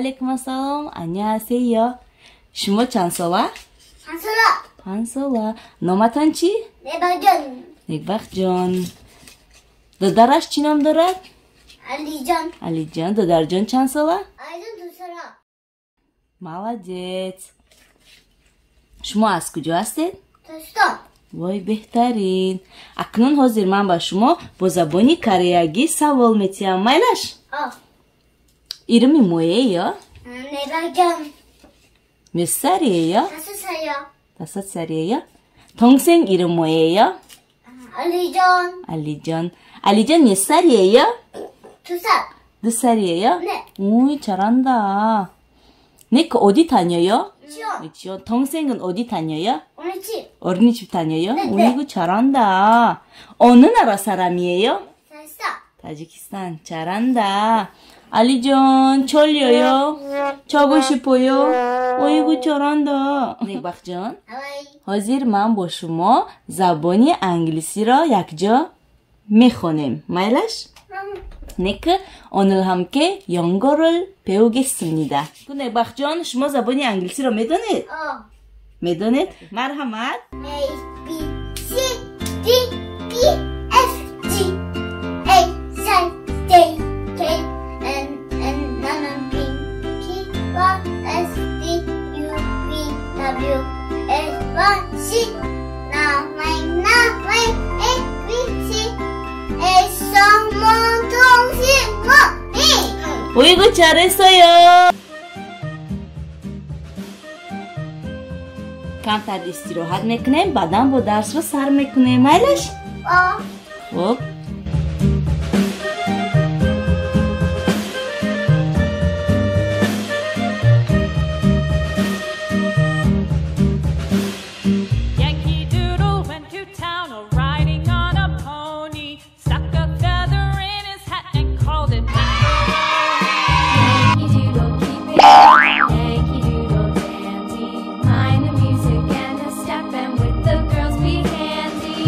알레이쿰 아살롬. 안녕하세요. شما چند ساله؟ 5 ساله. 5 ساله. نامتان چی؟ نبخت جان. نبخت جان. دادرش چی نام دارد؟ علی جان. علی جان. دادر جان چند ساله؟ علی جان 2 ساله. молодец. شما از کجا هستید؟ تاشکند. وای بهترین. اکنون حاضر من با شما با زبانی کره سوال میتیم. مایلش؟ 이름이 뭐예요? نبخت جان. 몇 살이에요? 5 살이요. 5살이에요? 동생 이름 뭐예요? 알리 전. 알리전. 알리전 몇 살이에요? 2살. 2살이에요? 네. 오, 잘한다. 네, 그 어디 다녀요? 유치원. 유치원. 동생은 어디 다녀요? 오늘 집. 어린이집 다녀요? 네, 오, 네. 이거 잘한다. 어느 나라 사람이에요? 살사. 타지키스탄. 잘한다. 알리전, 졸려요? 자고 싶어요? 어이구, 잘한다. 네, 박전. 하와이. حاضر من با شما زبانی انگلیسی را یک جا میخونیم. مایلش؟ نکه 오늘 함께 영어를 배우겠습니다. 근데 박전 شما زبانی انگلیسی را میدونید؟ میدونید؟ مرحمت. A B C D E F G H I J K L M N P Q R S T U V W X Y Z 나와이 A B C 성모동시모이. 어이구 잘했어요. کمتر استراحت میکنیم بعدم با درس رو سر میکنیم. مایلش؟ خب Yankee Doodle went to town riding on a pony, stuck a feather in his hat and called it macaroni. Yankee Doodle, keep it up. Yankee Doodle dandy. Mind the music and the step, and with the girls be handy.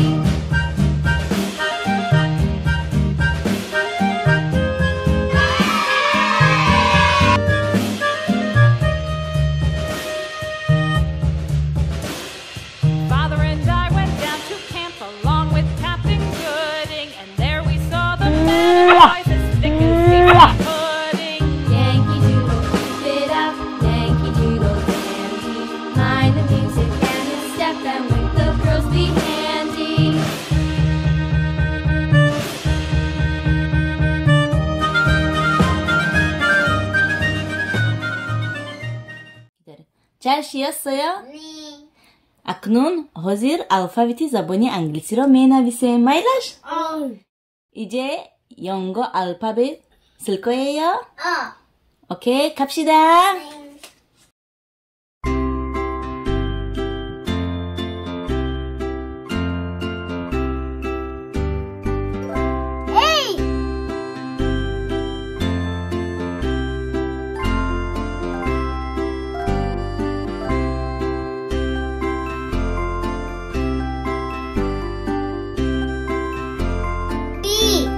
Father and I went down to camp along with Captain Gooding, and there we saw the feather boys as thick as paper pudding. Yankee Doodle, keep it up. Yankee Doodle dandy. Mind the music and the step, and with the girls be handy. 잘 쉬었어요? 네. اکنون حاضر الفابت زبانی انگلیسی را می نویسیم. مایلش؟ 이제 영어 알파벳 쓸 거예요? 오케이, 갑시다. B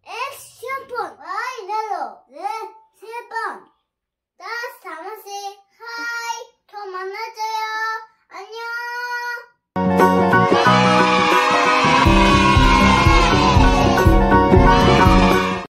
액션 폰. 와이 넬로. 네, 3번.